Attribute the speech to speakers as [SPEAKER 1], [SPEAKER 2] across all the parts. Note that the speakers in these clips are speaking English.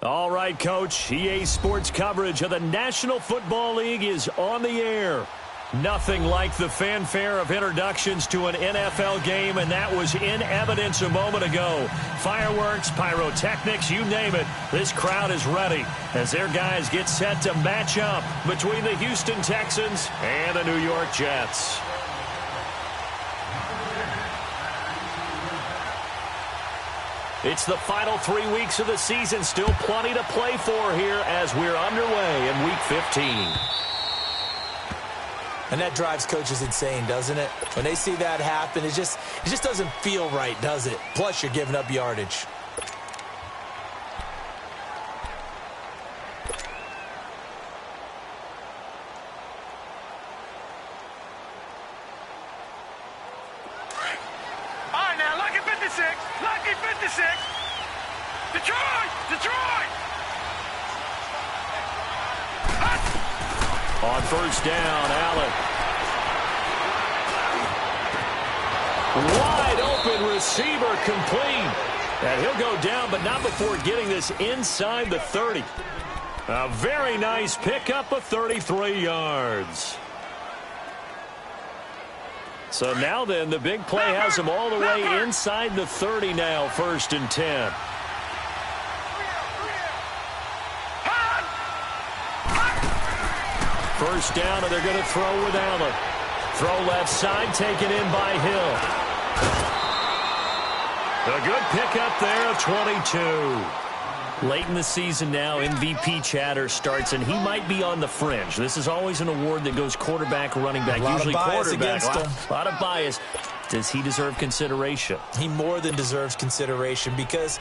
[SPEAKER 1] All right, Coach. EA Sports coverage of the National Football League is on the air. Nothing like the fanfare of introductions to an NFL game, and that was in evidence a moment ago. Fireworks, pyrotechnics, you name it. This crowd is ready as their guys get set to match up between the Houston Texans and the New York Jets. It's the final 3 weeks of the season. Still plenty to play for here as we're underway in Week 15.
[SPEAKER 2] And that drives coaches insane, doesn't it? When they see that happen, it just doesn't feel right, does it? Plus, you're giving up yardage.
[SPEAKER 3] All right, now, lucky 56. Lucky 56. Detroit! Detroit!
[SPEAKER 1] On first down, Allen. Wide open receiver complete. And he'll go down, but not before getting this inside the 30. A very nice pickup of 33 yards. So now then, the big play has him all the way inside the 30 now, 1st and 10. First down, and they're going to throw with Allen. Throw left side, taken in by Hill. A good pickup there of 22. Late in the season now, MVP chatter starts, and he might be on the fringe. This is always an award that goes quarterback, running back, usually quarterback. A lot of bias. Does he deserve consideration?
[SPEAKER 2] He more than deserves consideration because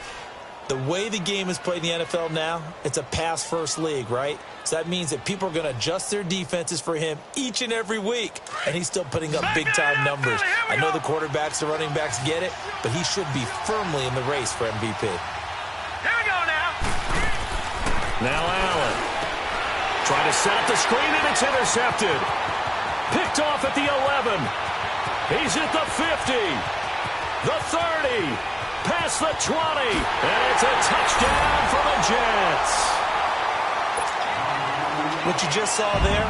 [SPEAKER 2] the way the game is played in the NFL now, it's a pass-first league, right? So that means that people are going to adjust their defenses for him each and every week, and he's still putting up big-time numbers. I know the quarterbacks, the running backs get it, but he should be firmly in the race for MVP.
[SPEAKER 3] Here we go now.
[SPEAKER 1] Now Allen. Trying to set up the screen, and it's intercepted. Picked off at the 11. He's at the 50. The 30. Past the 20. And it's a touchdown for the Jets.
[SPEAKER 2] What you just saw there,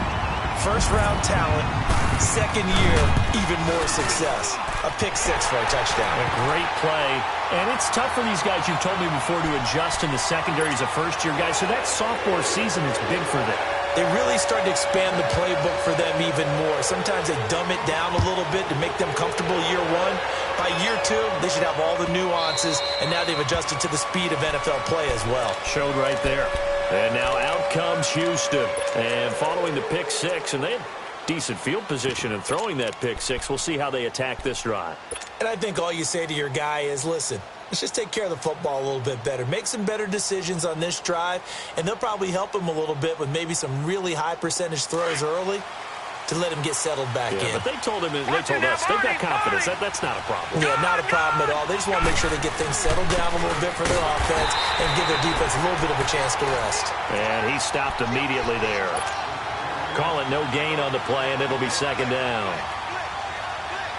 [SPEAKER 2] first-round talent, second year, even more success. A pick six for a touchdown.
[SPEAKER 1] A great play. And it's tough for these guys, you've told me before, to adjust in the secondary as a first-year guy. So that sophomore season is big for them.
[SPEAKER 2] They really start to expand the playbook for them even more. Sometimes they dumb it down a little bit to make them comfortable year one. By year two, they should have all the nuances, and now they've adjusted to the speed of NFL play as well.
[SPEAKER 1] Showed right there. And now out comes Houston. And following the pick six, and they have decent field position in throwing that pick six. We'll see how they attack this drive.
[SPEAKER 2] And I think all you say to your guy is, listen, let's just take care of the football a little bit better. Make some better decisions on this drive, and they'll probably help him a little bit with maybe some really high percentage throws early to let him get settled back in.
[SPEAKER 1] But they told us, they've got confidence. That's not a problem.
[SPEAKER 2] Yeah, not a problem at all. They just want to make sure they get things settled down a little bit for their offense and give their defense a little bit of a chance to rest.
[SPEAKER 1] And he stopped immediately there. Call it no gain on the play, and it'll be second down.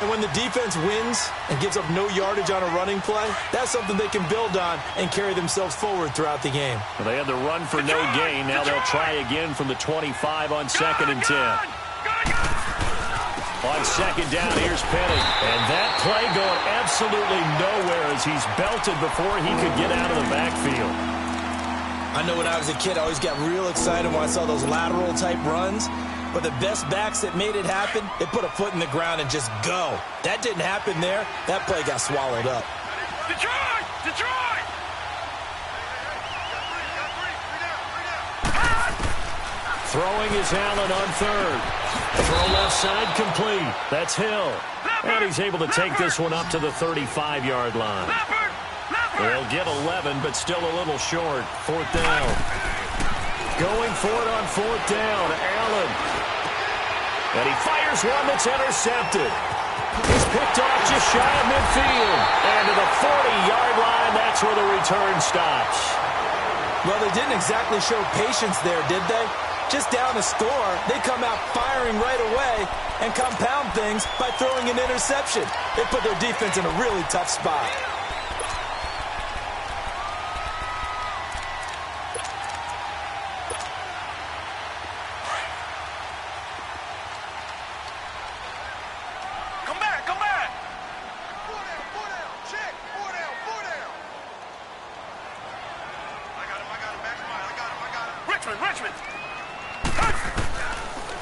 [SPEAKER 2] And when the defense wins and gives up no yardage on a running play, that's something they can build on and carry themselves forward throughout the game.
[SPEAKER 1] Well, they had the run for no gain. Now they'll try again from the 25 on 2nd and 10. On second down, here's Penny. And that play going absolutely nowhere as he's belted before he could get out of the backfield.
[SPEAKER 2] I know when I was a kid, I always got real excited when I saw those lateral-type runs. But the best backs that made it happen, they put a foot in the ground and just go. That didn't happen there. That play got swallowed up.
[SPEAKER 3] Detroit! Detroit!
[SPEAKER 1] Throwing is Allen on third. Throw left side complete. That's Hill. And he's able to take this one up to the 35-yard line. They'll get 11, but still a little short. 4th down. Going for it on 4th down. Allen. And he fires one that's intercepted. He's picked off just shy of midfield. And to the 40-yard line, that's where the return stops.
[SPEAKER 2] Well, they didn't exactly show patience there, did they? Just down a score, they come out firing right away and compound things by throwing an interception. They put their defense in a really tough spot.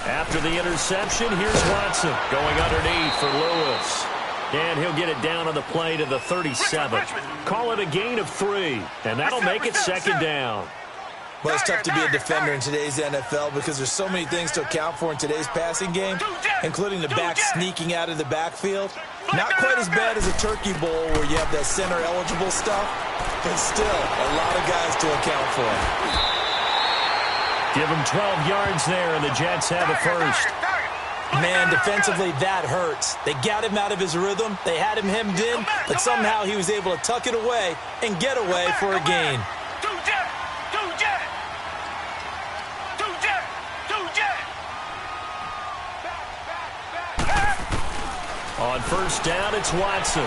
[SPEAKER 1] After the interception, here's Watson going underneath for Lewis. And he'll get it down on the play to the 37. Call it a gain of 3, and that'll make it second down.
[SPEAKER 2] Well, it's tough to be a defender in today's NFL because there's so many things to account for in today's passing game, including the back sneaking out of the backfield. Not quite as bad as a turkey bowl where you have that center-eligible stuff, but still a lot of guys to account for.
[SPEAKER 1] Give him 12 yards there, and the Jets have a first.
[SPEAKER 2] Man, defensively, that hurts. They got him out of his rhythm. They had him hemmed in, but somehow he was able to tuck it away and get away for a gain.
[SPEAKER 1] On first down, it's Watson.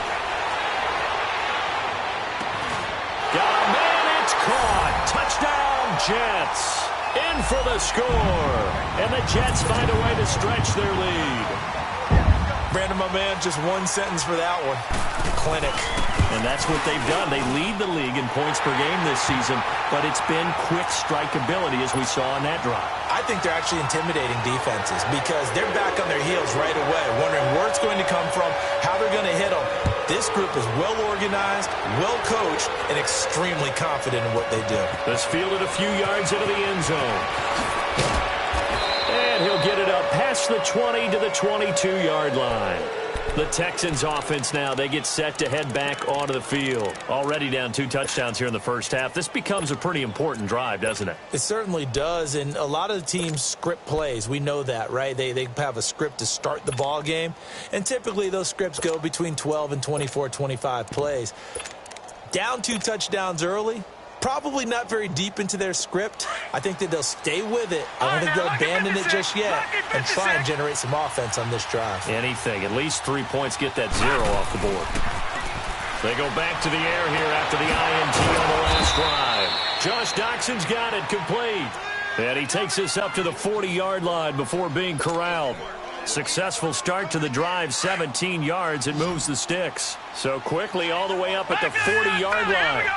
[SPEAKER 1] Got a man, it's caught. Touchdown, Jets. In for the score. And the Jets find a way to stretch their lead.
[SPEAKER 2] Brandon, my man, just one sentence for that one. Clinic.
[SPEAKER 1] And that's what they've done. They lead the league in points per game this season, but it's been quick strikeability as we saw on that drive.
[SPEAKER 2] I think they're actually intimidating defenses because they're back on their heels right away, wondering where it's going to come from, how they're going to hit them. This group is well-organized, well-coached, and extremely confident in what they do.
[SPEAKER 1] This fielded a few yards into the end zone. And he'll get it up past the 20 to the 22-yard line. The Texans offense now, they get set to head back onto the field. Already down 2 touchdowns here in the first half. This becomes a pretty important drive, doesn't it?
[SPEAKER 2] It certainly does, and a lot of the teams script plays. We know that, right? They have a script to start the ball game, and typically those scripts go between 12 and 24, 25 plays. Down 2 touchdowns early, probably not very deep into their script. I think that they'll stay with it. I don't think they'll abandon it just yet and try and generate some offense on this drive.
[SPEAKER 1] Anything. At least 3 points, get that 0 off the board. They go back to the air here after the INT on the last drive. Josh Doxson's got it complete. And he takes us up to the 40-yard line before being corralled. Successful start to the drive, 17 yards. It moves the sticks. So quickly all the way up at the 40-yard line.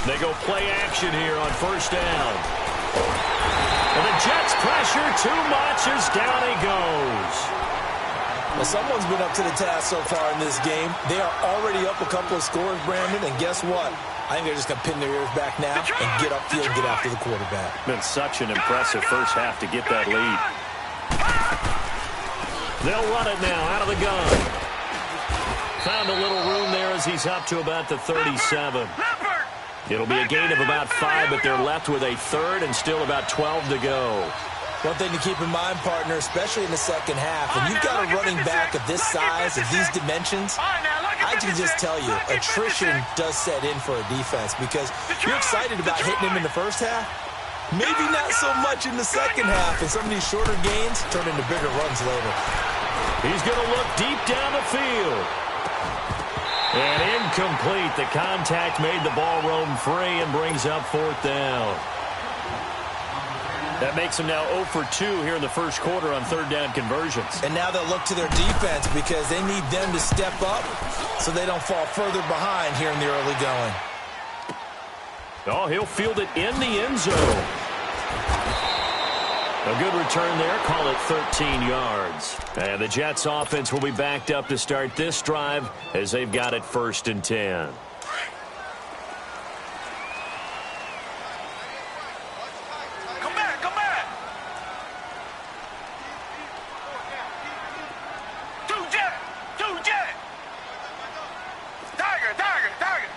[SPEAKER 1] They go play action here on first down. And the Jets pressure too much as down he goes.
[SPEAKER 2] Well, someone's been up to the task so far in this game. They are already up a couple of scores, Brandon, and guess what? I think they're just going to pin their ears back now and get upfield and get after the quarterback.
[SPEAKER 1] Been such an impressive first half to get that lead. They'll run it now out of the gun. Found a little room there as he's up to about the 37. It'll be a gain of about 5, but they're left with a third and still about 12 to go.
[SPEAKER 2] One thing to keep in mind, partner, especially in the second half, when you've got a running back of this size, of these dimensions, I can just tell you, attrition does set in for a defense because you're excited about hitting him in the first half. Maybe not so much in the second half, and some of these shorter gains turn into bigger runs later.
[SPEAKER 1] He's going to look deep down the field. And incomplete. The contact made the ball roam free and brings up 4th down. That makes them now 0 for 2 here in the first quarter on 3rd down conversions.
[SPEAKER 2] And now they'll look to their defense because they need them to step up so they don't fall further behind here in the early going.
[SPEAKER 1] Oh, he'll field it in the end zone. A good return there. Call it 13 yards. And the Jets offense will be backed up to start this drive as they've got it 1st and 10.
[SPEAKER 3] Come back, come back. 2 jet, 2 jet. Tiger, tiger, tiger.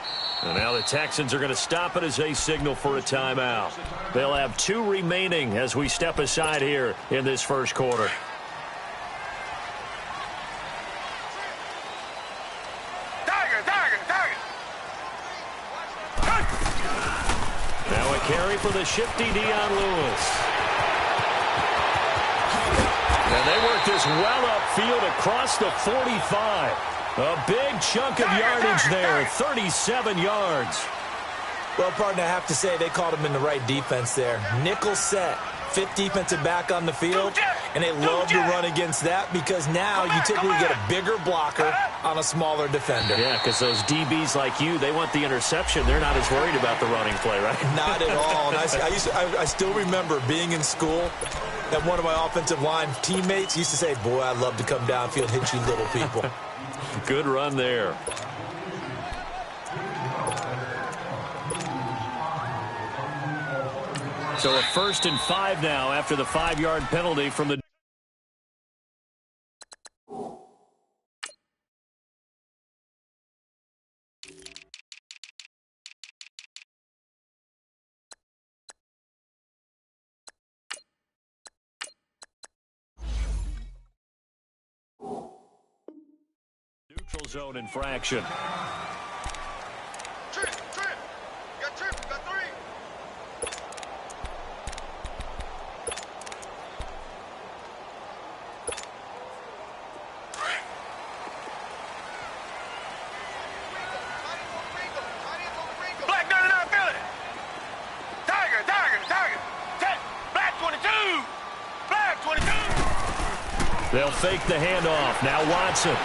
[SPEAKER 1] And now the Texans are going to stop it as they signal for a timeout. They'll have 2 remaining as we step aside here in this first quarter.
[SPEAKER 3] Tiger, tiger, tiger.
[SPEAKER 1] Now a carry for the shifty Dion Lewis. And they work this well upfield across the 45. A big chunk of yardage there, 37 yards.
[SPEAKER 2] Well, partner, I have to say they called him in the right defense there. Nickel set, 5th defensive back on the field, And they love to run against that because now you typically get a bigger blocker on a smaller defender.
[SPEAKER 1] Yeah, because those DBs like you, they want the interception. They're not as worried about the running play, right?
[SPEAKER 2] Not at all. And I still remember being in school, and one of my offensive line teammates used to say, boy, I'd love to come downfield and hit you little people.
[SPEAKER 1] Good run there. So a 1st and 5 now after the 5-yard penalty from the neutral zone infraction.
[SPEAKER 3] Trip. Got 3. Black 99 Philly. Tiger. Black 22. Black 22.
[SPEAKER 1] They'll fake the handoff. Now Watson.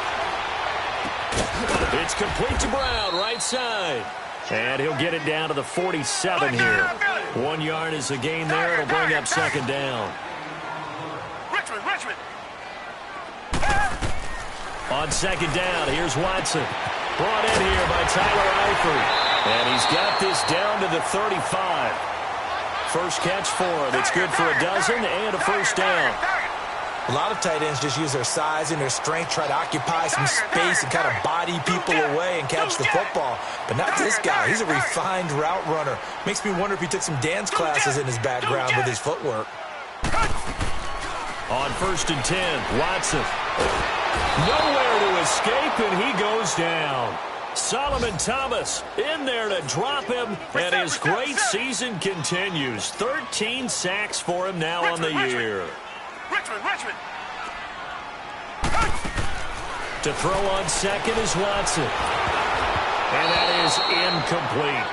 [SPEAKER 1] It's complete to Brown, right side. And he'll get it down to the 47 here. 1 yard is the gain there. It'll bring up 2nd down.
[SPEAKER 3] Richmond.
[SPEAKER 1] On 2nd down, here's Watson. Brought in here by Tyler Eifert. And he's got this down to the 35. First catch for him. It's good for a dozen and a 1st down.
[SPEAKER 2] A lot of tight ends just use their size and their strength, try to occupy some space and kind of body people away and catch the football. But not this guy. He's a refined route runner. Makes me wonder if he took some dance classes in his background with his footwork.
[SPEAKER 1] On 1st and 10, Watson. Nowhere to escape, and he goes down. Solomon Thomas in there to drop him, and his great season continues. 13 sacks for him now on the year.
[SPEAKER 3] Richmond.
[SPEAKER 1] To throw on 2nd is Watson. And that is incomplete.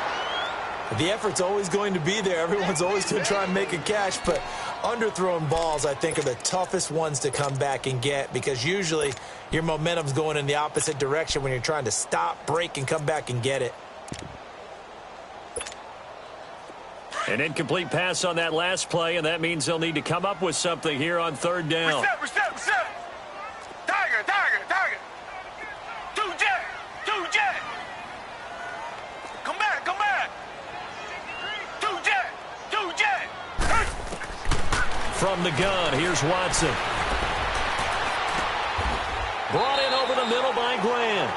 [SPEAKER 2] The effort's always going to be there. Everyone's always going to try and make a catch, but underthrown balls, I think, are the toughest ones to come back and get because usually your momentum's going in the opposite direction when you're trying to stop, break, and come back and get it.
[SPEAKER 1] An incomplete pass on that last play, and that means they'll need to come up with something here on 3rd down.
[SPEAKER 3] Reset. Tiger. 2 jet. Come back. 2 jet.
[SPEAKER 1] From the gun, here's Watson. Brought in over the middle by Grant.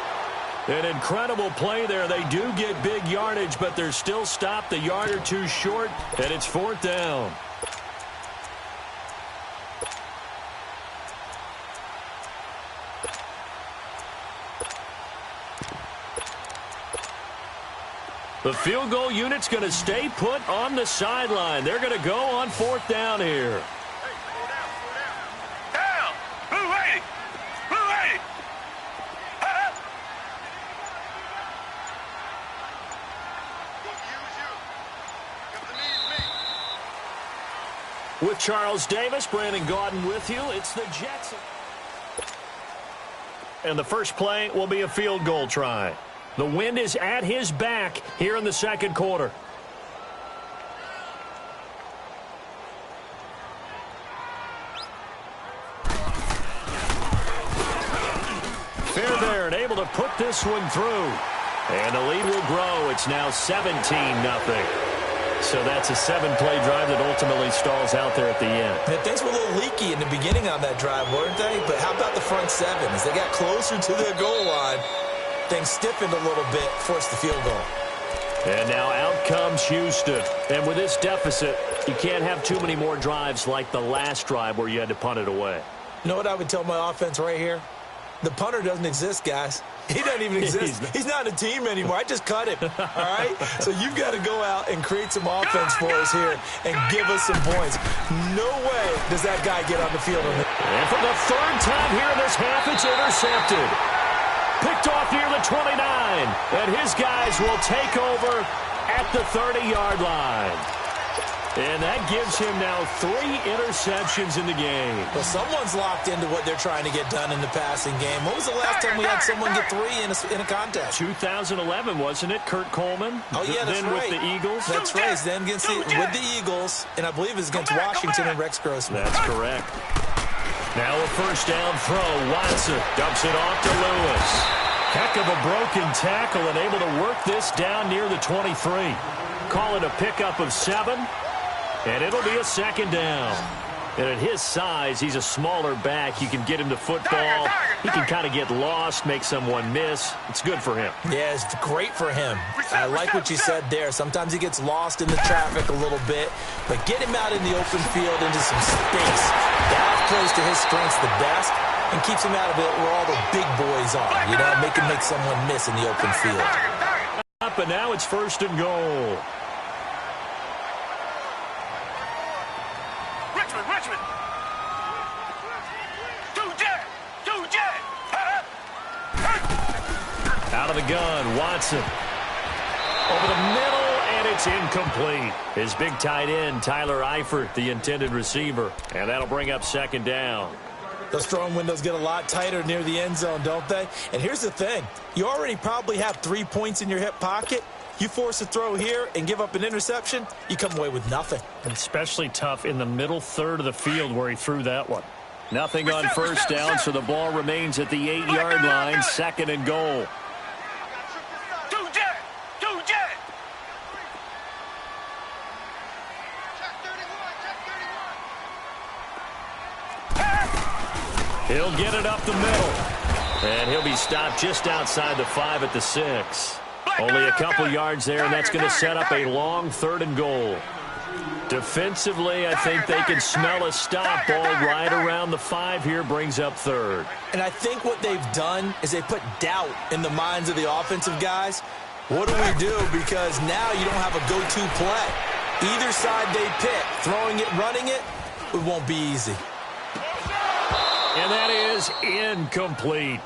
[SPEAKER 1] An incredible play there. They do get big yardage, but they're still stopped a yard or two short, and it's 4th down. The field goal unit's going to stay put on the sideline. They're going to go on 4th down here.
[SPEAKER 3] Down. Blue 80.
[SPEAKER 1] With Charles Davis, Brandon Gaudin with you. It's the Jets. And the first play will be a field goal try. The wind is at his back here in the 2nd quarter. Fair there and able to put this one through. And the lead will grow. It's now 17-0. So that's a 7-play drive that ultimately stalls out there at the end.
[SPEAKER 2] And things were a little leaky in the beginning on that drive, weren't they? But how about the front 7? As they got closer to the goal line, things stiffened a little bit, forced the field goal.
[SPEAKER 1] And now out comes Houston. And with this deficit, you can't have too many more drives like the last drive where you had to punt it away.
[SPEAKER 2] You know what I would tell my offense right here? The punter doesn't exist, guys. He doesn't even exist. He's not a team anymore. I just cut him, all right? So you've got to go out and create some offense for us here and give us some points. No way does that guy get on the field.
[SPEAKER 1] And for the 3rd time here in this half, it's intercepted. Picked off near the 29. And his guys will take over at the 30-yard line. And that gives him now 3 interceptions in the game.
[SPEAKER 2] Well, someone's locked into what they're trying to get done in the passing game. When was the last time we had someone get 3 in a contest?
[SPEAKER 1] 2011, wasn't it, Kurt Coleman?
[SPEAKER 2] Oh, yeah, that's
[SPEAKER 1] then
[SPEAKER 2] right.
[SPEAKER 1] With the Eagles?
[SPEAKER 2] That's right. Then with the Eagles, and I believe it's against Washington and Rex Grossman.
[SPEAKER 1] That's correct. Now a first down throw. Watson dumps it off to Lewis. Heck of a broken tackle and able to work this down near the 23. Call it a pickup of 7. And it'll be a second down. And at his size, he's a smaller back. You can get him to football. He can kind of get lost, make someone miss. It's good for him.
[SPEAKER 2] Yeah, it's great for him. I like what you said there. Sometimes he gets lost in the traffic a little bit. But get him out in the open field into some space. That plays to his strengths the best and keeps him out of it where all the big boys are. You know, make someone miss in the open field.
[SPEAKER 1] Up, and now it's first and goal.
[SPEAKER 3] Richmond. Two jet.
[SPEAKER 1] Out of the gun, Watson. Over the middle, and it's incomplete. His big tight end, Tyler Eifert, the intended receiver. And that'll bring up second down.
[SPEAKER 2] Those throwing windows get a lot tighter near the end zone, don't they? And here's the thing. You already probably have 3 points in your hip pocket. You force a throw here and give up an interception, you come away with nothing.
[SPEAKER 1] And especially tough in the middle third of the field where he threw that one. Nothing on first down, so the ball remains at the 8-yard line, second and goal.
[SPEAKER 3] Two jet.
[SPEAKER 1] He'll get it up the middle. And he'll be stopped just outside the 5 at the 6. Only a couple yards there, and that's going to set up a long third and goal. Defensively, I think they can smell a stop. Ball right around the 5 here, brings up third.
[SPEAKER 2] And I think what they've done is they put doubt in the minds of the offensive guys. What do we do? Because now you don't have a go-to play. Either side they pick, throwing it, running it, it won't be easy.
[SPEAKER 1] And that is incomplete.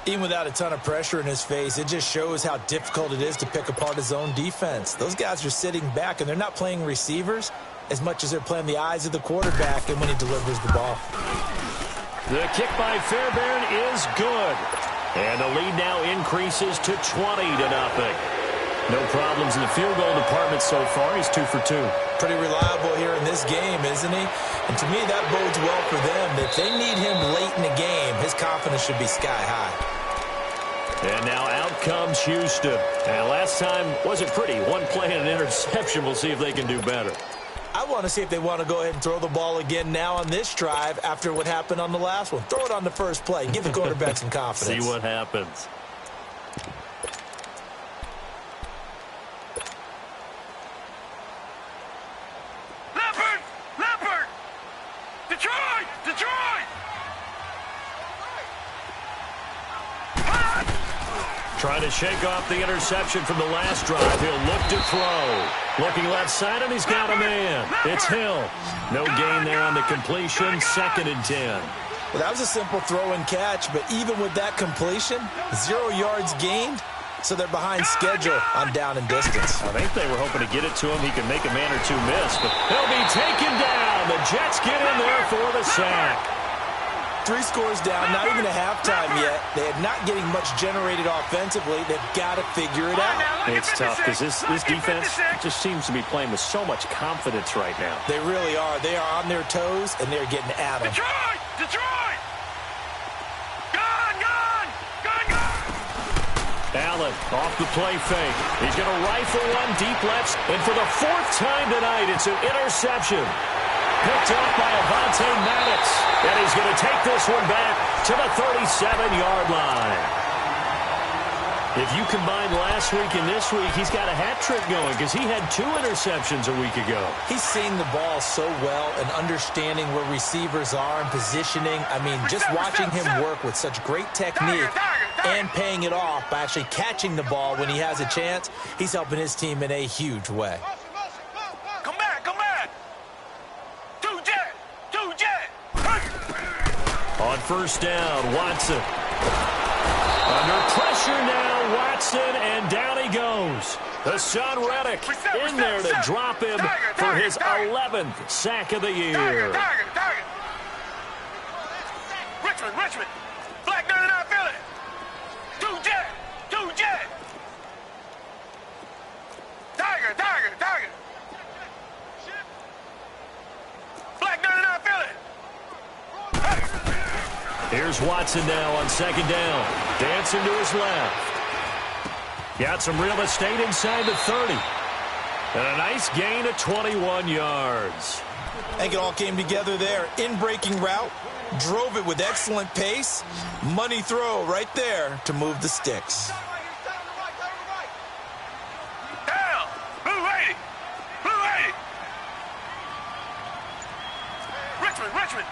[SPEAKER 2] Even without a ton of pressure in his face, it just shows how difficult it is to pick apart his own defense. Those guys are sitting back, and they're not playing receivers as much as they're playing the eyes of the quarterback and when he delivers the ball.
[SPEAKER 1] The kick by Fairbairn is good. And the lead now increases to 20-0. No problems in the field goal department so far. He's 2 for 2.
[SPEAKER 2] Pretty reliable here in this game, isn't he? And to me, that bodes well for them. If they need him late in the game, his confidence should be sky high.
[SPEAKER 1] And now out comes Houston. And last time wasn't pretty. One play and an interception. We'll see if they can do better.
[SPEAKER 2] I want to see if they want to go ahead and throw the ball again now on this drive after what happened on the last one. Throw it on the first play. Give the quarterback some confidence.
[SPEAKER 1] See what happens.
[SPEAKER 3] Leopard! Detroit!
[SPEAKER 1] Trying to shake off the interception from the last drive. He'll look to throw. Looking left side, and he's got a man. It's Hill. No gain there on the completion. 2nd and 10.
[SPEAKER 2] Well, that was a simple throw and catch, but even with that completion, 0 yards gained, so they're behind schedule on down and distance.
[SPEAKER 1] I think they were hoping to get it to him. He can make a man or two miss, but he'll be taken down. The Jets get in there for the sack.
[SPEAKER 2] 3 scores down, not even a halftime yet. They are not getting much generated offensively. They've got to figure it out.
[SPEAKER 1] It's tough because this defense just seems to be playing with so much confidence right now.
[SPEAKER 2] They really are. They are on their toes, and they're getting at them.
[SPEAKER 3] Detroit! Gone!
[SPEAKER 1] Allen off the play fake. He's going to rifle one deep left, and for the 4th time tonight, it's an interception. Picked up by Avonte Maddox. And he's going to take this one back to the 37-yard line. If you combine last week and this week, he's got a hat trick going because he had 2 interceptions a week ago.
[SPEAKER 2] He's seeing the ball so well and understanding where receivers are and positioning. I mean, just watching him work with such great technique and paying it off by actually catching the ball when he has a chance, he's helping his team in a huge way.
[SPEAKER 3] Come back! Two jet!
[SPEAKER 1] On first down, Watson. Under pressure now, Watson, and down he goes. The son Reddick in there to drop him for his 11th sack of the year.
[SPEAKER 3] Target. Richmond. Black 99 Philly. Two jet. Tiger. Black 99 Philly.
[SPEAKER 1] Here's Watson now on second down. Dancing to his left. Got some real estate inside the 30. And a nice gain of 21 yards.
[SPEAKER 2] I think it all came together there. In-breaking route. Drove it with excellent pace. Money throw right there to move the sticks.
[SPEAKER 3] Down. Blue 80. Richmond.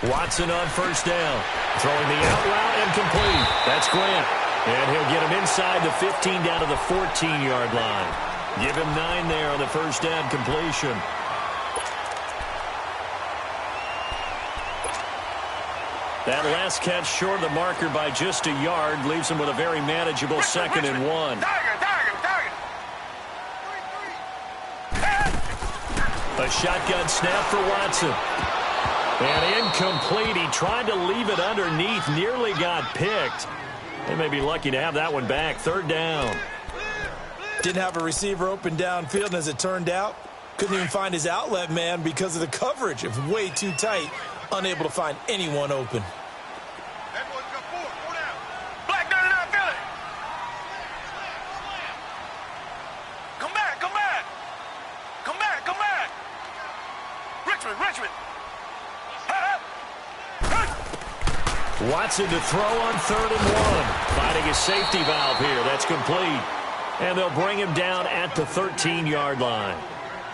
[SPEAKER 1] Watson on first down. Throwing the out route and complete. That's Grant. And he'll get him inside the 15 down to the 14-yard line. Give him 9 there on the first down completion. That last catch short of the marker by just a yard leaves him with a very manageable second and 1.
[SPEAKER 3] Target.
[SPEAKER 1] A shotgun snap for Watson. And incomplete. He tried to leave it underneath. Nearly got picked. They may be lucky to have that one back. Third down.
[SPEAKER 2] Didn't have a receiver open downfield, and as it turned out, couldn't even find his outlet man because of the coverage. It was way too tight. Unable to find anyone open.
[SPEAKER 3] Black 99 Philly. Come back. Richmond.
[SPEAKER 1] Watson to throw on 3rd and 1. Finding a safety valve here. That's complete. And they'll bring him down at the 13-yard line.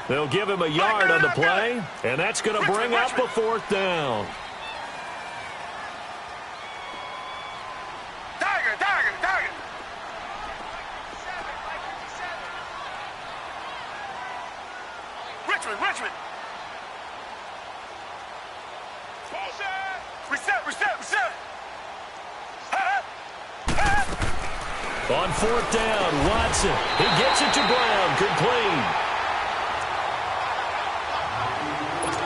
[SPEAKER 1] They'll give him a yard on the play, and that's going to bring up a 4th down.
[SPEAKER 3] Target. Richmond. Reset.
[SPEAKER 1] On 4th down, Watson. He gets it to Brown. Complete.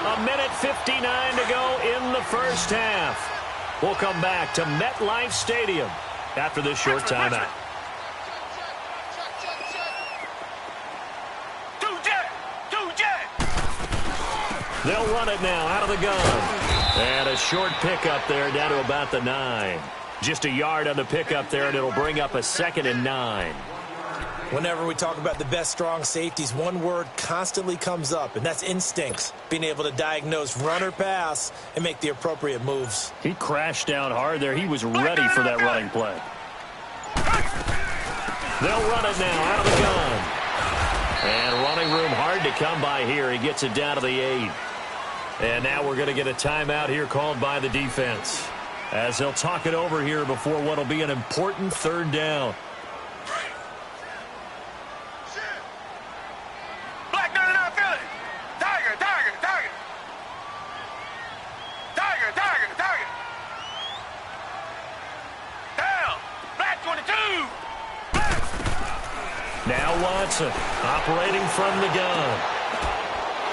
[SPEAKER 1] 1:59 to go in the first half. We'll come back to MetLife Stadium after this short timeout.
[SPEAKER 3] Two jet.
[SPEAKER 1] They'll run it now out of the gun. And a short pickup there down to about the 9. Just a yard on the pickup there, and it'll bring up a 2nd and 9.
[SPEAKER 2] Whenever we talk about the best strong safeties, one word constantly comes up, and that's instincts. Being able to diagnose run or pass and make the appropriate moves.
[SPEAKER 1] He crashed down hard there. He was ready for that running play. They'll run it now out of the gun. And running room hard to come by here. He gets it down to the 8. And now we're going to get a timeout here called by the defense, as they'll talk it over here before what will be an important 3rd down.
[SPEAKER 3] Black 99 Philly. Tiger. Down. Black 22.
[SPEAKER 1] Now Watson operating from the gun.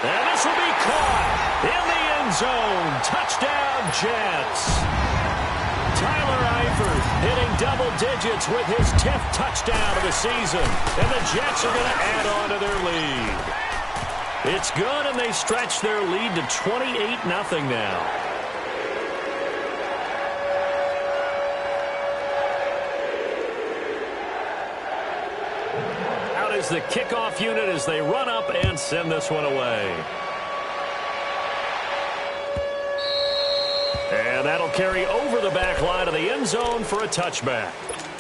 [SPEAKER 1] And this will be caught in the end zone. Touchdown, Jets. Tyler Eifert hitting double digits with his 10th touchdown of the season. And the Jets are going to add on to their lead. It's good, and they stretch their lead to 28-0 now. Out is the kickoff unit as they run up and send this one away. And that'll carry over the back line of the end zone for a touchback.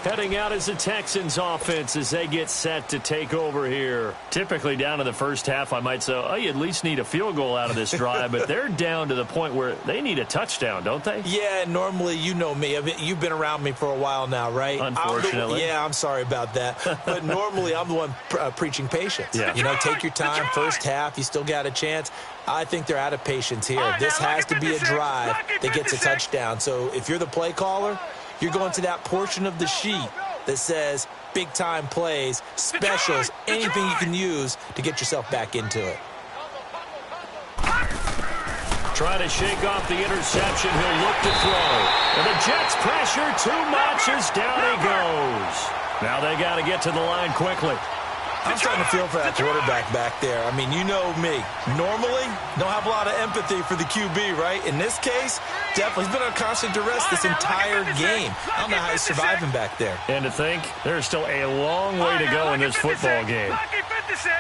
[SPEAKER 1] Heading out is the Texans offense as they get set to take over here. Typically down to the first half, I might say, oh, you at least need a field goal out of this drive, but they're down to the point where they need a touchdown, don't they?
[SPEAKER 2] Yeah, normally, you know me. I mean, you've been around me for a while now, right?
[SPEAKER 1] Unfortunately.
[SPEAKER 2] I'm sorry about that. But normally, I'm the one preaching patience.
[SPEAKER 1] Yeah.
[SPEAKER 2] You know, take your time. First half, you still got a chance. I think they're out of patience here. This has to be a drive that gets a touchdown. So if you're the play caller, You're going to that portion of the sheet that says big-time plays, specials, anything you can use to get yourself back into it.
[SPEAKER 1] Trying to shake off the interception. He'll look to throw. And the Jets pressure too much as down he goes. Now they got to get to the line quickly.
[SPEAKER 2] I'm starting to feel for that quarterback back there. I mean, you know me. Normally, don't have a lot of empathy for the QB, right? In this case, definitely he's been on constant duress this entire game. I don't know how he's surviving back there.
[SPEAKER 1] And to think, there's still a long way to go in this football game.
[SPEAKER 3] Lucky 56.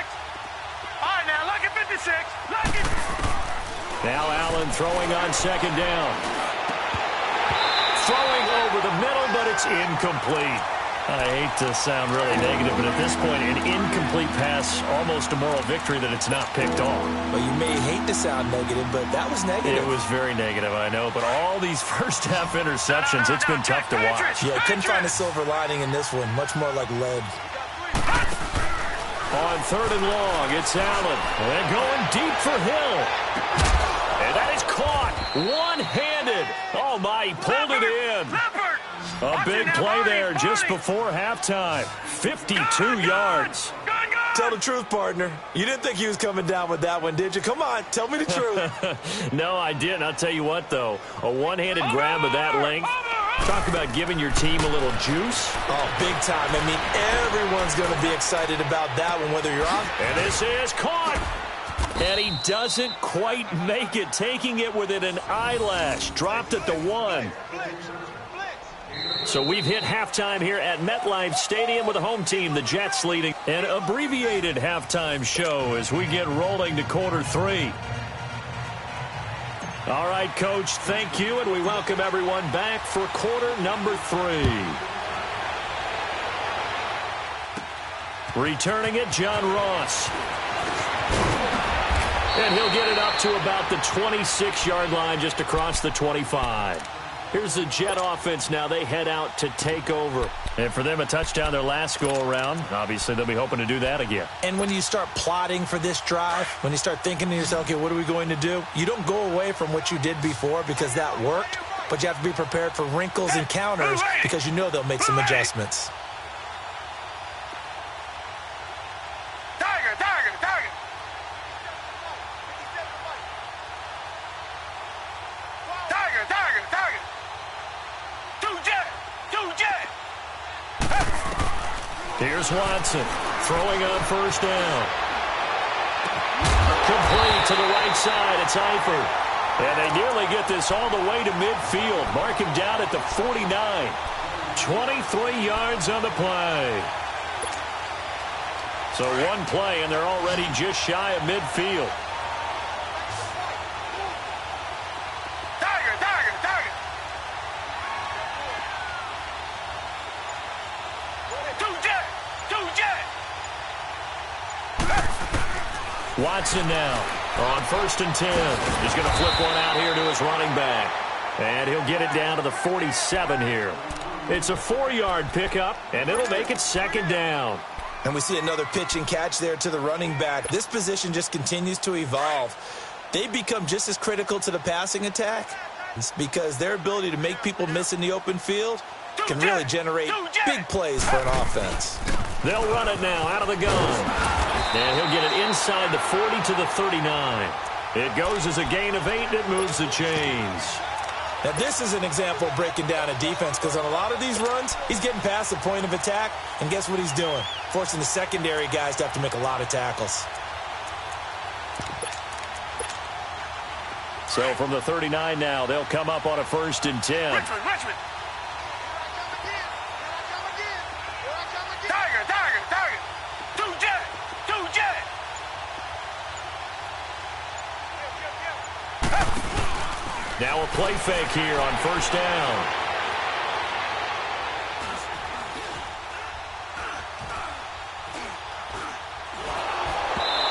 [SPEAKER 3] All right, now, lucky 56. Lucky.
[SPEAKER 1] Now Allen throwing on second down. Throwing over the middle, but it's incomplete. I hate to sound really negative, but at this point, an incomplete pass, almost a moral victory that it's not picked off.
[SPEAKER 2] Well, you may hate to sound negative, but that was negative.
[SPEAKER 1] It was very negative, I know, but all these first-half interceptions, it's been tough to watch.
[SPEAKER 2] Yeah, couldn't find a silver lining in this one. Much more like lead.
[SPEAKER 1] On third and long, it's Allen. And going deep for Hill. And that is caught. One-handed. Oh, my, he pulled it in. A big play there just before halftime. 52 yards.
[SPEAKER 2] Tell the truth, partner. You didn't think he was coming down with that one, did you? Come on, tell me the truth.
[SPEAKER 1] No, I didn't. I'll tell you what, though. A one-handed grab of that length. Talk about giving your team a little juice.
[SPEAKER 2] Oh, big time. I mean, everyone's going to be excited about that one, whether you're on.
[SPEAKER 1] And this is caught. And he doesn't quite make it, taking it within an eyelash. Dropped at the 1. So we've hit halftime here at MetLife Stadium with the home team, the Jets, leading an abbreviated halftime show as we get rolling to quarter 3. All right, Coach, thank you, and we welcome everyone back for quarter number 3. Returning it, John Ross. And he'll get it up to about the 26-yard line, just across the 25. Here's the Jet offense now. They head out to take over. And for them, a touchdown their last go-around. Obviously, they'll be hoping to do that again.
[SPEAKER 2] And when you start plotting for this drive, when you start thinking to yourself, okay, what are we going to do? You don't go away from what you did before because that worked, but you have to be prepared for wrinkles and counters because you know they'll make some adjustments.
[SPEAKER 1] Here's Watson throwing on first down. Complete to the right side. It's Eifert. And they nearly get this all the way to midfield. Mark him down at the 49. 23 yards on the play. So one play, and they're already just shy of midfield. Watson now on first and 10. He's going to flip one out here to his running back. And he'll get it down to the 47 here. It's a 4-yard pickup, and it'll make it second down.
[SPEAKER 2] And we see another pitch and catch there to the running back. This position just continues to evolve. They become just as critical to the passing attack because their ability to make people miss in the open field can really generate big plays for an offense.
[SPEAKER 1] They'll run it now out of the gun. And he'll get it inside the 40 to the 39. It goes as a gain of 8, and it moves the chains.
[SPEAKER 2] Now, this is an example of breaking down a defense because on a lot of these runs, he's getting past the point of attack, and guess what he's doing? Forcing the secondary guys to have to make a lot of tackles.
[SPEAKER 1] So from the 39 now, they'll come up on a first and 10.
[SPEAKER 3] Richmond.
[SPEAKER 1] Now a play fake here on first down.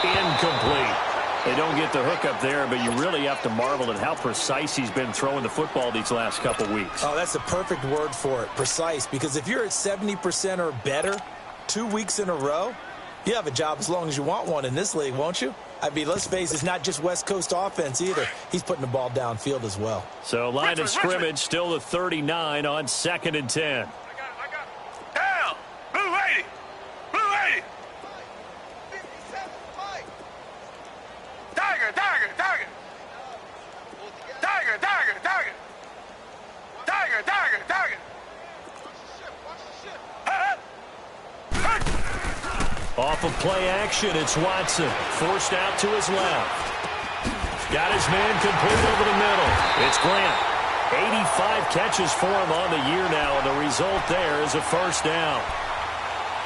[SPEAKER 1] Incomplete. They don't get the hook up there, but you really have to marvel at how precise he's been throwing the football these last couple weeks.
[SPEAKER 2] Oh, that's the perfect word for it, precise, because if you're at 70% or better 2 weeks in a row, You have a job as long as you want one in this league, won't you? I mean, let's face it, it's not just West Coast offense either. He's putting the ball downfield as well.
[SPEAKER 1] So line of scrimmage still the 39 on 2nd and 10.
[SPEAKER 3] I got it. Down. Blue 80. Blue 80. Tiger. Tiger. Tiger. Tiger. Tiger. Tiger. Tiger. Tiger. Tiger.
[SPEAKER 1] Off of play action, it's Watson. Forced out to his left. Got his man complete over the middle. It's Grant. 85 catches for him on the year now, and the result there is a first down.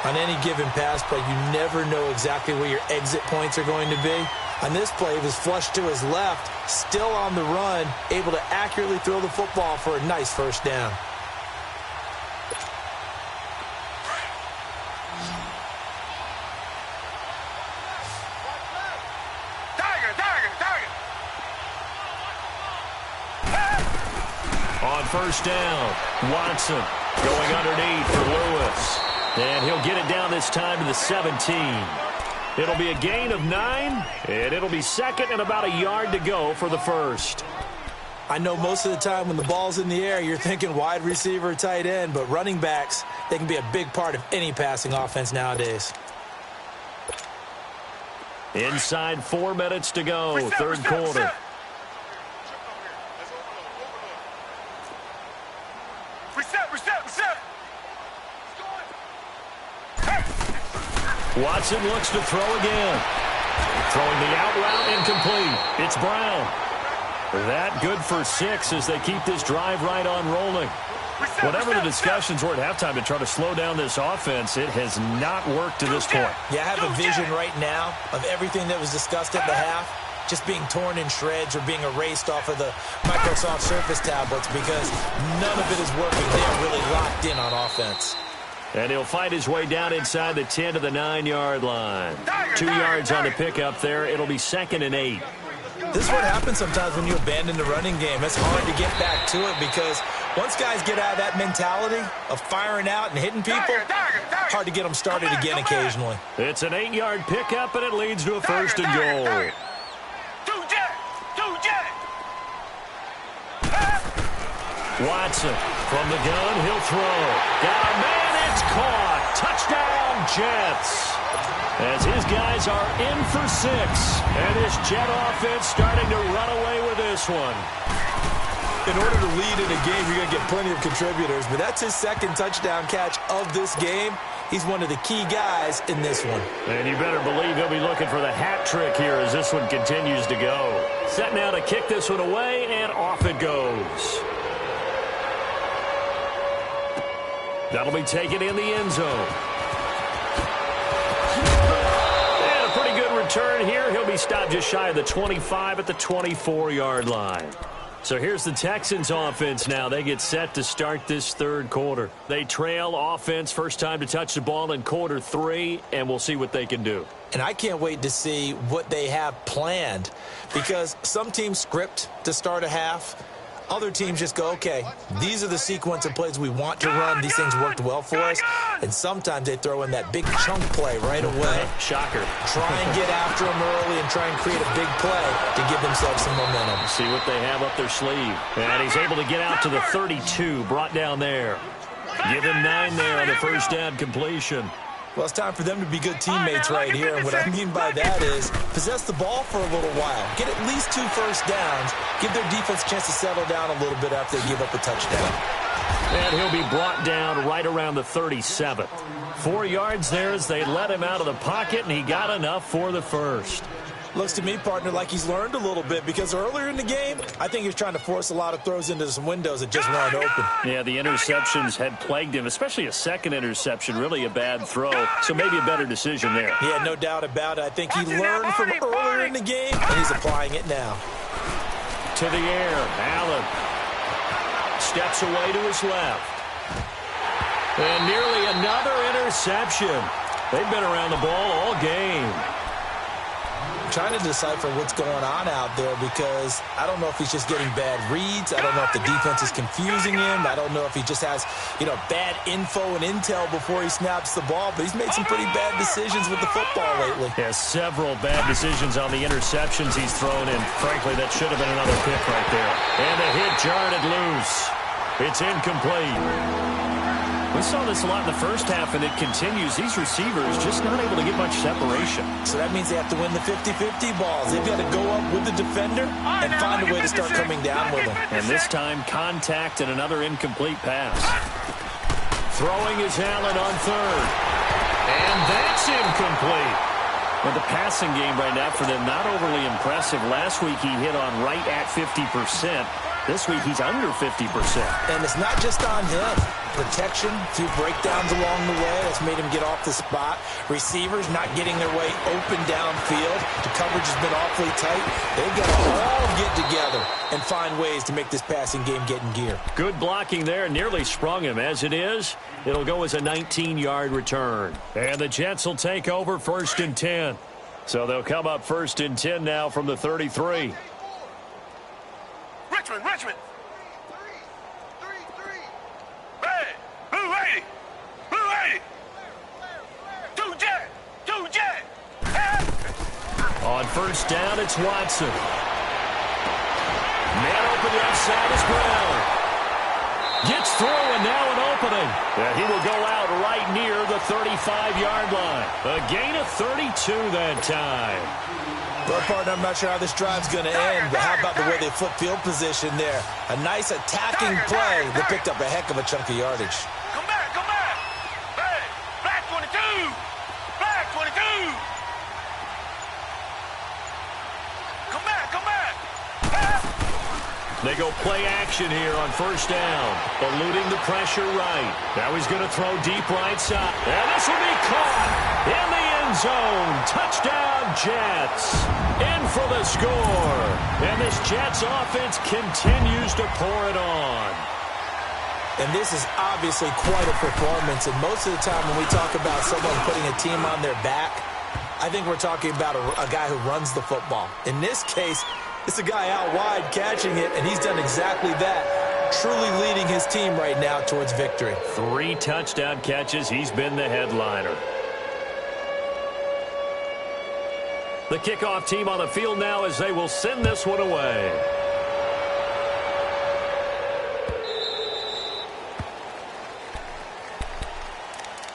[SPEAKER 2] On any given pass play, you never know exactly where your exit points are going to be. On this play, he was flushed to his left, still on the run, able to accurately throw the football for a nice first down.
[SPEAKER 1] On first down, Watson going underneath for Lewis. And he'll get it down this time to the 17. It'll be a gain of 9, and it'll be second and about a yard to go for the first.
[SPEAKER 2] I know most of the time when the ball's in the air, you're thinking wide receiver or tight end, but running backs, they can be a big part of any passing offense nowadays.
[SPEAKER 1] Inside 4 minutes to go, third quarter. Watson looks to throw again. Throwing the out route incomplete. It's Brown. That good for 6 as they keep this drive right on rolling. Whatever the discussions were at halftime to try to slow down this offense, it has not worked to this point.
[SPEAKER 2] Yeah, I have a vision right now of everything that was discussed at the half just being torn in shreds or being erased off of the Microsoft Surface tablets because none of it is working. They are really locked in on offense.
[SPEAKER 1] And he'll fight his way down inside the 10 to the 9-yard line. 2 yards on the pickup there. It'll be 2nd and 8.
[SPEAKER 2] This is what happens sometimes when you abandon the running game. It's hard to get back to it because once guys get out of that mentality of firing out and hitting people, hard to get them started again occasionally.
[SPEAKER 1] It's an 8-yard pickup, and it leads to a first and goal. Watson from the gun, he'll throw. Got a man, it's caught. Touchdown, Jets. As his guys are in for 6. And this Jet offense starting to run away with this one.
[SPEAKER 2] In order to lead in a game, you're going to get plenty of contributors, but that's his 2nd touchdown catch of this game. He's one of the key guys in this one.
[SPEAKER 1] And you better believe he'll be looking for the hat trick here as this one continues to go. Set now to kick this one away, and off it goes. That'll be taken in the end zone. And a pretty good return here. He'll be stopped just shy of the 25 at the 24-yard line. So here's the Texans offense now. They get set to start this third quarter. They trail offense first time to touch the ball in quarter 3, and we'll see what they can do.
[SPEAKER 2] And I can't wait to see what they have planned because some teams script to start a half. Other teams just go, okay, these are the sequence of plays we want to run. These things worked well for us. And sometimes they throw in that big chunk play right away.
[SPEAKER 1] Shocker.
[SPEAKER 2] Try and get after them early and try and create a big play to give themselves some momentum.
[SPEAKER 1] See what they have up their sleeve. And he's able to get out to the 32, brought down there. Give him 9 there on the first down completion.
[SPEAKER 2] Well, it's time for them to be good teammates right here. And what I mean by that is possess the ball for a little while. Get at least 2 first downs. Give their defense a chance to settle down a little bit after they give up a touchdown.
[SPEAKER 1] And he'll be brought down right around the 37. 4 yards there as they let him out of the pocket, and he got enough for the first.
[SPEAKER 2] Looks to me, partner, like he's learned a little bit because earlier in the game, I think he was trying to force a lot of throws into some windows that just weren't open.
[SPEAKER 1] Yeah, the interceptions had plagued him, especially a second interception, really a bad throw. So maybe a better decision there.
[SPEAKER 2] Yeah, no doubt about it. I think he learned from earlier in the game, and he's applying it now.
[SPEAKER 1] To the air, Allen steps away to his left. And nearly another interception. They've been around the ball all game.
[SPEAKER 2] trying to decipher what's going on out there because I don't know if he's just getting bad reads. I don't know if the defense is confusing him. I don't know if he just has, bad info and intel before he snaps the ball. But he's made some pretty bad decisions with the football lately.
[SPEAKER 1] Yeah, several bad decisions on the interceptions he's thrown in. Frankly, that should have been another pick right there. And the hit jarred it loose. It's incomplete. We saw this a lot in the first half, and it continues. These receivers just not able to get much separation.
[SPEAKER 2] So that means they have to win the 50-50 balls. They've got to go up with the defender and find a way to start coming down with him.
[SPEAKER 1] And this time, contact and another incomplete pass. Throwing is Allen on third. And that's incomplete. Well, the passing game right now for them, not overly impressive. Last week, he hit on right at 50%. This week, he's under 50%.
[SPEAKER 2] And it's not just on him. Protection, a few breakdowns along the way. That's made him get off the spot. Receivers not getting their way open downfield. The coverage has been awfully tight. They've got to all get together and find ways to make this passing game get in gear.
[SPEAKER 1] Good blocking there. Nearly sprung him. As it is, it'll go as a 19-yard return. And the Jets will take over 1st and 10. So they'll come up 1st and 10 now from the 33.
[SPEAKER 3] Richmond. Hey, blue lady. Two jet.
[SPEAKER 1] On 1st down, it's Watson. Man open left side is Brown. Gets through and now an opening. And he will go out right near the 35-yard line. A gain of 32 that time.
[SPEAKER 2] Well, partner, I'm not sure how this drive's going to end, but how about the way they flip field position there? A nice attacking play that picked up a heck of a chunk of yardage.
[SPEAKER 3] Come back. Hey, black 22. Come back.
[SPEAKER 1] They go play action here on 1st down. Eluding the pressure right. Now he's going to throw deep right side. And this will be caught in the end zone. Touchdown, Jets. In for the score. And this Jets offense continues to pour it on.
[SPEAKER 2] And this is obviously quite a performance. And most of the time when we talk about someone putting a team on their back, I think we're talking about a guy who runs the football. In this case, it's a guy out wide catching it, and he's done exactly that, truly leading his team right now towards victory.
[SPEAKER 1] 3 touchdown catches. He's been the headliner. The kickoff team on the field now as they will send this one away.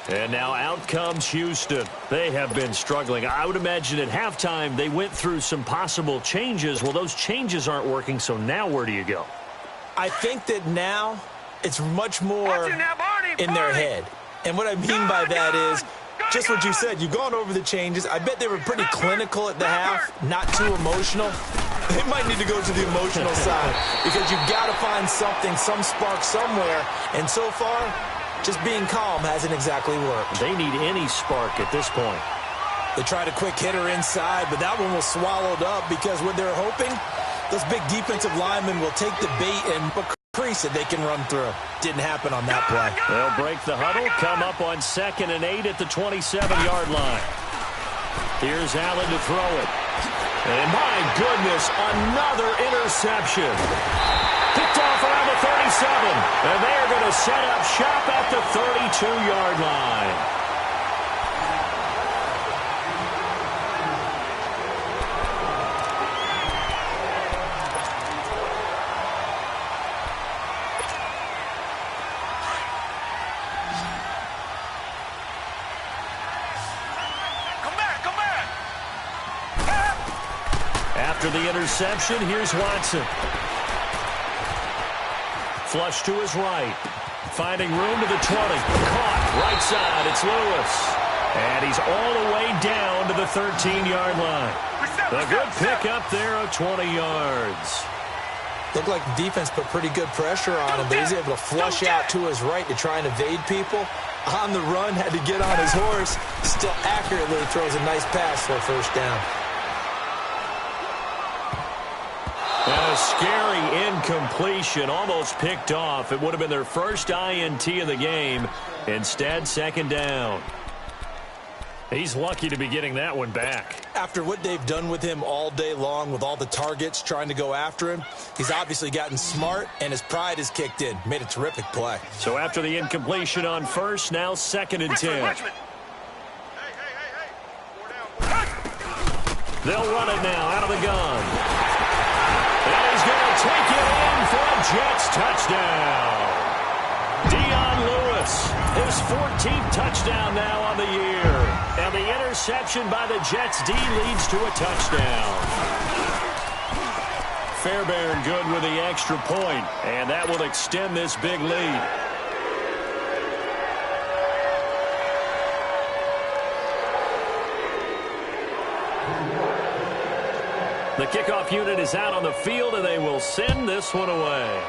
[SPEAKER 1] And now out comes Houston. They have been struggling. I would imagine at halftime they went through some possible changes. Well, those changes aren't working, so now where do you go?
[SPEAKER 2] I think that now it's much more in their head. And what I mean by that is just what you said. You've gone over the changes. I bet they were pretty clinical at the half, not too emotional. They might need to go to the emotional side because you've got to find something, some spark somewhere. And so far, just being calm hasn't exactly worked.
[SPEAKER 1] They need any spark at this point.
[SPEAKER 2] They tried a quick hitter inside, but that one was swallowed up because what they're hoping, those big defensive linemen will take the bait and crease that they can run through. Didn't happen on that play.
[SPEAKER 1] They'll break the huddle, come up on 2nd and 8 at the 27-yard line. Here's Allen to throw it. And my goodness, another interception. Picked off around the 37. And they are going to set up shop at the 32-yard line. After the interception, here's Watson. Flush to his right. Finding room to the 20. Caught. Right side. It's Lewis. And he's all the way down to the 13-yard line. A good pick up there of 20 yards.
[SPEAKER 2] Looked like the defense put pretty good pressure on him, but he's able to flush out to his right to try and evade people. On the run, had to get on his horse. Still accurately throws a nice pass for a first down.
[SPEAKER 1] And a scary incompletion, almost picked off. It would have been their first INT of the game. Instead, second down. He's lucky to be getting that one back.
[SPEAKER 2] After what they've done with him all day long with all the targets trying to go after him, he's obviously gotten smart, and his pride has kicked in. Made a terrific play.
[SPEAKER 1] So after the incompletion on first, now 2nd and 10. They'll run it now out of the gun. And he's going to take it in for a Jets touchdown. Dion Lewis, his 14th touchdown now on the year. And the interception by the Jets D leads to a touchdown. Fairbairn good with the extra point, and that will extend this big lead. The kickoff unit is out on the field, and they will send this one away.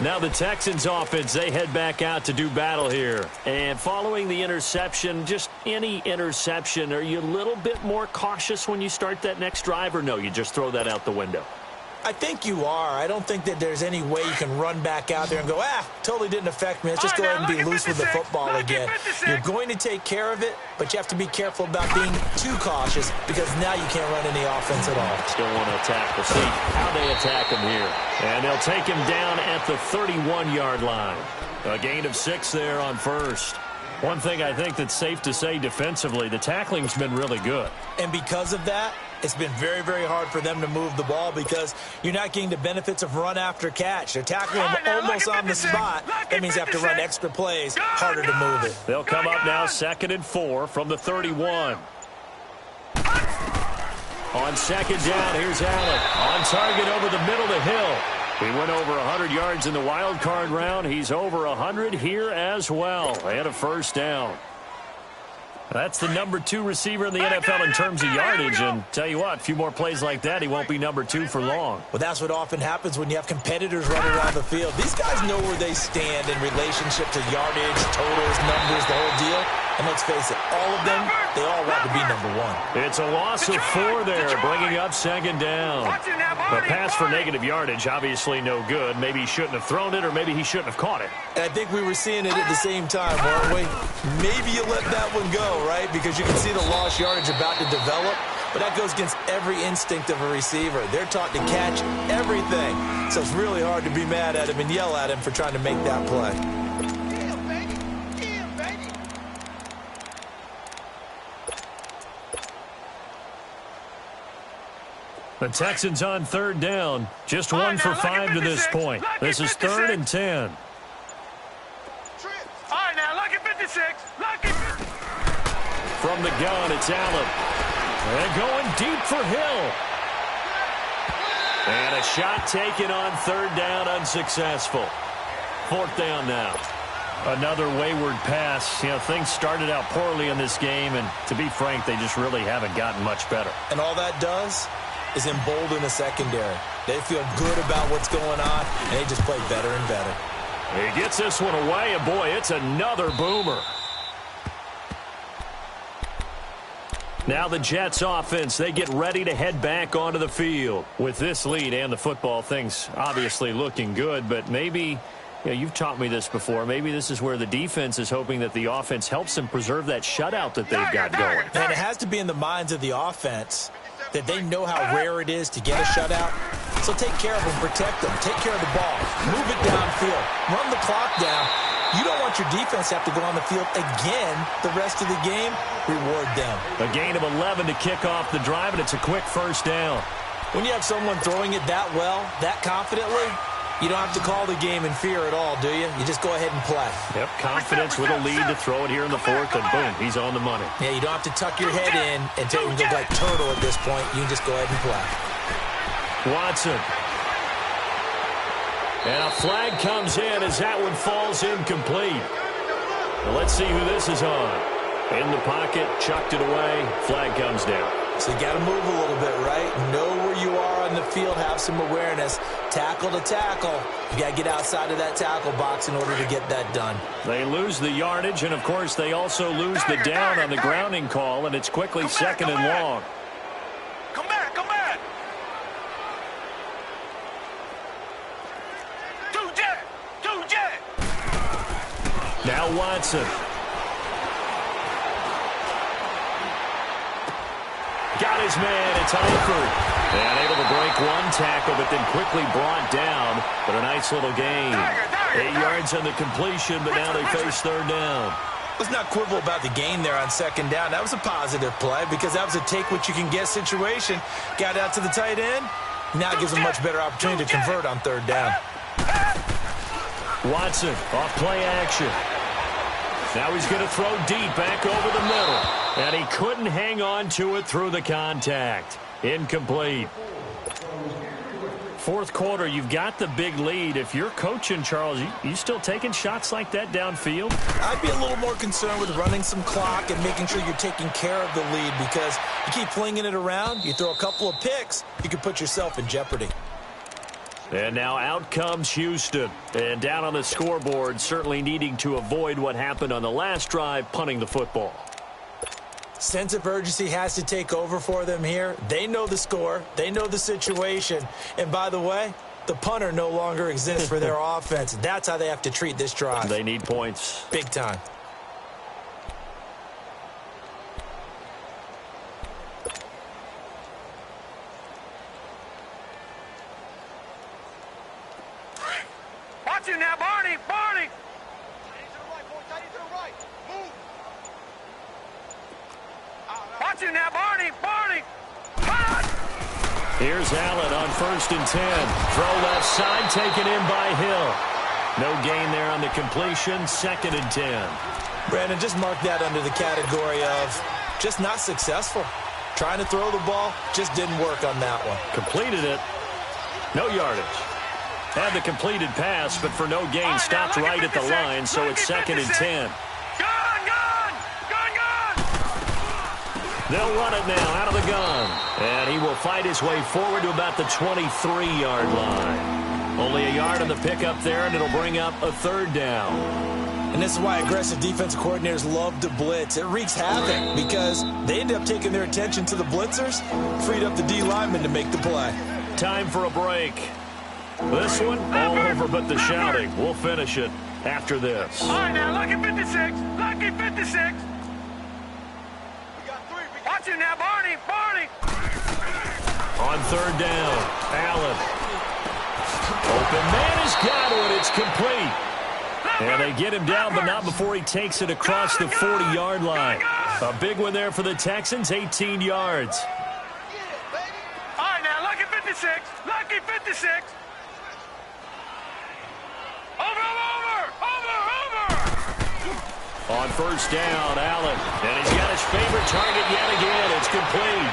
[SPEAKER 1] Now the Texans offense, they head back out to do battle here. And following the interception, just any interception, are you a little bit more cautious when you start that next drive, or no, you just throw that out the window?
[SPEAKER 2] I think you are. I don't think that there's any way you can run back out there and go, totally didn't affect me. Let's just go ahead and be loose with the football again. You're going to take care of it, but you have to be careful about being too cautious because now you can't run any offense at all.
[SPEAKER 1] Still want to attack. We'll see how they attack him here. And they'll take him down at the 31-yard line. A gain of 6 there on first. One thing I think that's safe to say defensively, the tackling's been really good.
[SPEAKER 2] And because of that, it's been very, very hard for them to move the ball because you're not getting the benefits of run after catch. They're tackling him almost on the spot. That means they have to run extra plays, harder to move it.
[SPEAKER 1] They'll come up now 2nd and 4 from the 31. On 2nd down, here's Allen. On target over the middle to Hill. He went over 100 yards in the wild card round. He's over 100 here as well. And a first down. That's the number 2 receiver in the NFL in terms of yardage. And tell you what, a few more plays like that, he won't be number 2 for long.
[SPEAKER 2] Well, that's what often happens when you have competitors running around the field. These guys know where they stand in relationship to yardage, totals, numbers, the whole deal. And let's face it, all of them, they all want to be number 1.
[SPEAKER 1] It's a loss of 4 there, bringing up 2nd down. A pass for negative yardage, obviously no good. Maybe he shouldn't have thrown it, or maybe he shouldn't have caught it.
[SPEAKER 2] And I think we were seeing it at the same time, weren't we? Maybe you let that one go, right? Because you can see the lost yardage about to develop. But that goes against every instinct of a receiver. They're taught to catch everything. So it's really hard to be mad at him and yell at him for trying to make that play.
[SPEAKER 1] The Texans on 3rd down. Just 1 for 5 to this point. This is 3rd and 10.
[SPEAKER 3] All right, now, lucky 56. Lucky 56.
[SPEAKER 1] From the gun, it's Allen. And going deep for Hill. And a shot taken on 3rd down, unsuccessful. 4th down now. Another wayward pass. You know, things started out poorly in this game, and to be frank, they just really haven't gotten much better.
[SPEAKER 2] And all that does is embolden the secondary. They feel good about what's going on, and they just play better and better.
[SPEAKER 1] He gets this one away, and boy, it's another boomer. Now the Jets offense, they get ready to head back onto the field. With this lead and the football, things obviously looking good, but maybe, you've taught me this before, maybe this is where the defense is hoping that the offense helps them preserve that shutout that they've got going.
[SPEAKER 2] And it has to be in the minds of the offense that they know how rare it is to get a shutout. So take care of them, protect them, take care of the ball, move it downfield, run the clock down. You don't want your defense to have to go on the field again the rest of the game. Reward them.
[SPEAKER 1] A gain of 11 to kick off the drive, and it's a quick first down.
[SPEAKER 2] When you have someone throwing it that well, that confidently, you don't have to call the game in fear at all, do you? You just go ahead and play.
[SPEAKER 1] Yep, confidence with a lead to throw it here in the 4th, and boom, he's on the money.
[SPEAKER 2] Yeah, you don't have to tuck your head in and take and go like turtle at this point. You can just go ahead and play.
[SPEAKER 1] Watson. And a flag comes in as that one falls incomplete. Well, let's see who this is on. In the pocket, chucked it away, flag comes down.
[SPEAKER 2] So you got to move a little bit, right? Know where you are on the field, have some awareness. Tackle to tackle. You got to get outside of that tackle box in order to get that done.
[SPEAKER 1] They lose the yardage, and of course they also lose the down on the grounding call, and it's quickly 2nd and long.
[SPEAKER 3] Come back, come back. 2 Jet.
[SPEAKER 1] Now Watson. Got his man. It's Eifert. And able to break one tackle, but then quickly brought down. But a nice little gain. 8 yards on the completion, but now they face third down.
[SPEAKER 2] Let's not quibble about the gain there on second down. That was a positive play because that was a take-what-you-can-get situation. Got out to the tight end. Now gives him a much better opportunity to convert on third down.
[SPEAKER 1] Watson off play action. Now he's going to throw deep back over the middle. And he couldn't hang on to it through the contact. Incomplete. Fourth quarter, you've got the big lead. If you're coaching, Charles, you still taking shots like that downfield?
[SPEAKER 2] I'd be a little more concerned with running some clock and making sure you're taking care of the lead because you keep flinging it around, you throw a couple of picks, you can put yourself in jeopardy.
[SPEAKER 1] And now out comes Houston. And down on the scoreboard, certainly needing to avoid what happened on the last drive, punting the football.
[SPEAKER 2] Sense of urgency has to take over for them here. They know the score. They know the situation. And by the way, the punter no longer exists for their offense. That's how they have to treat this drive.
[SPEAKER 1] They need points.
[SPEAKER 2] Big time.
[SPEAKER 3] Watch you now, Barney. Barney. Watch you now, Barney. Barney.
[SPEAKER 1] Here's Allen on 1st and 10. Throw left side, taken in by Hill. No gain there on the completion. 2nd and 10.
[SPEAKER 2] Brandon, just mark that under the category of just not successful. Trying to throw the ball, just didn't work on that one.
[SPEAKER 1] Completed it. No yardage. Had the completed pass, but for no gain, stopped right at the line, so it's 2nd and 10. They'll run it now out of the gun. And he will fight his way forward to about the 23-yard line. Only a yard on the pickup there, and it'll bring up a third down.
[SPEAKER 2] And this is why aggressive defensive coordinators love to blitz. It wreaks havoc because they end up taking their attention to the blitzers, freed up the D lineman to make the play.
[SPEAKER 1] Time for a break. This one, all over but the shouting. We'll finish it after this.
[SPEAKER 3] All right, now, lucky 56. Lucky 56. Watch you now, Barney. Barney.
[SPEAKER 1] On third down, Allen. Open man has got it. It's complete. And they get him down, but not before he takes it across the 40-yard line. A big one there for the Texans, 18 yards.
[SPEAKER 3] All right, now, lucky 56. Lucky 56.
[SPEAKER 1] On first down, Allen. And he's got his favorite target yet again. It's complete.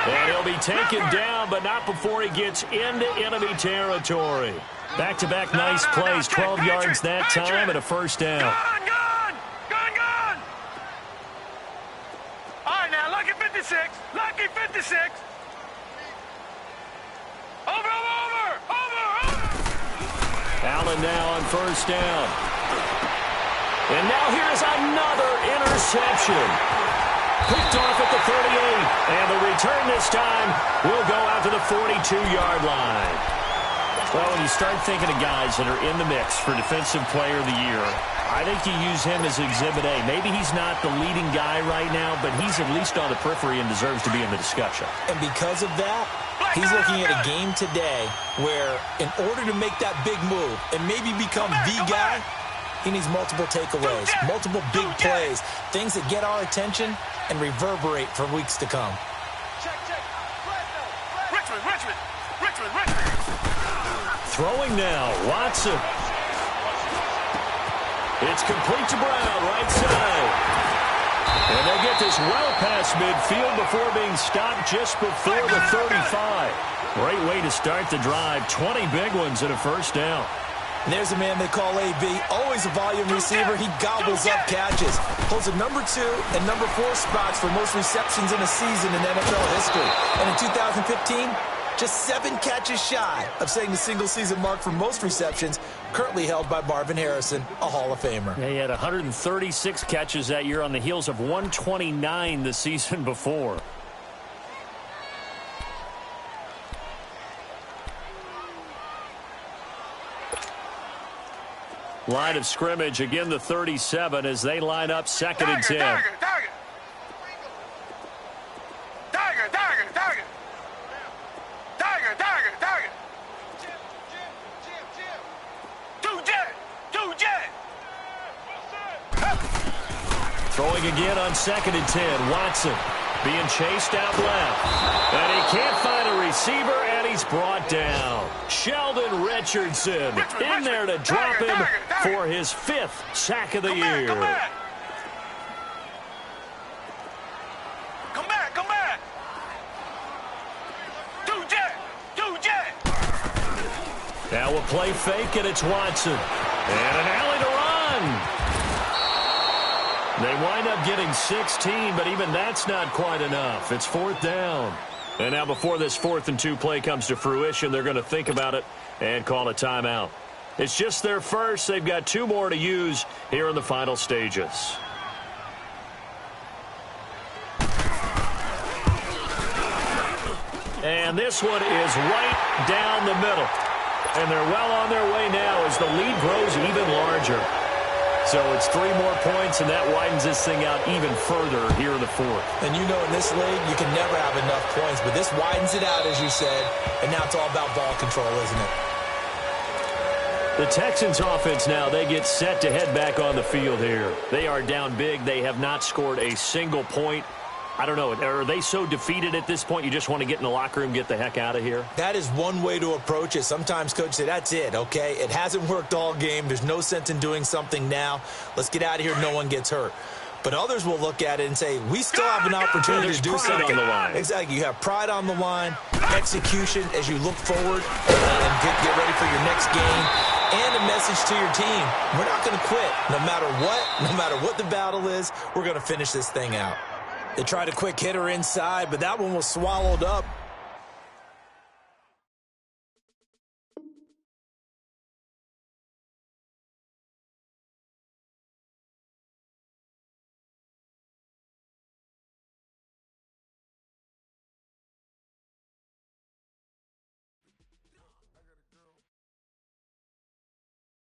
[SPEAKER 1] And he'll be taken down, but not before he gets into enemy territory. Back-to-back nice plays, 12 yards that time and a first down.
[SPEAKER 3] Gun! All right, now, lucky 56. Lucky 56. Over!
[SPEAKER 1] Allen now on first down. And now here's another interception. Picked off at the 38. And the return this time will go out to the 42-yard line. Well, when you start thinking of guys that are in the mix for Defensive Player of the Year, I think you use him as Exhibit A. Maybe he's not the leading guy right now, but he's at least on the periphery and deserves to be in the discussion.
[SPEAKER 2] And because of that, he's looking at a game today where in order to make that big move and maybe become the guy, he needs multiple takeaways, multiple big plays, things that get our attention and reverberate for weeks to come.
[SPEAKER 3] Richmond.
[SPEAKER 1] Throwing now, Watson. It's complete to Brown, right side. And they get this well past midfield before being stopped just before the 35. Great way to start the drive. 20 big ones and a first down.
[SPEAKER 2] And there's a man they call AB, always a volume receiver. He gobbles up catches. Holds the number 2 and number 4 spots for most receptions in a season in NFL history. And in 2015, just 7 catches shy of setting the single-season mark for most receptions, currently held by Marvin Harrison, a Hall of Famer.
[SPEAKER 1] Yeah, he had 136 catches that year on the heels of 129 the season before. Line of scrimmage, again the 37 as they line up second and 10.
[SPEAKER 3] Tiger.
[SPEAKER 1] Throwing again on second and 10. Watson being chased out left. And he can't find a receiver, and he's brought down. Sheldon Richardson in there to drop him for his 5th sack of the year.
[SPEAKER 3] Come back. Two jet.
[SPEAKER 1] Now we'll play fake, and it's Watson. And an alley to run. They wind up getting 16, but even that's not quite enough. It's 4th down. And now before this 4th and 2 play comes to fruition, they're going to think about it and call a timeout. It's just their first. They've got 2 more to use here in the final stages. And this one is right down the middle. And they're well on their way now as the lead grows even larger. So it's 3 more points, and that widens this thing out even further here in the 4th.
[SPEAKER 2] And you know in this league, you can never have enough points, but this widens it out, as you said, and now it's all about ball control, isn't it?
[SPEAKER 1] The Texans offense now, they get set to head back on the field here. They are down big. They have not scored a single point. I don't know, are they so defeated at this point you just want to get in the locker room, get the heck out of here?
[SPEAKER 2] That is one way to approach it. Sometimes coaches say, that's it, okay? It hasn't worked all game. There's no sense in doing something now. Let's get out of here. No one gets hurt. But others will look at it and say, we still have an opportunity to do something.
[SPEAKER 1] On the line.
[SPEAKER 2] Exactly. You have pride on the line, execution as you look forward and get ready for your next game, and a message to your team. We're not going to quit. No matter what the battle is, we're going to finish this thing out. They tried a quick hitter inside, but that one was swallowed up.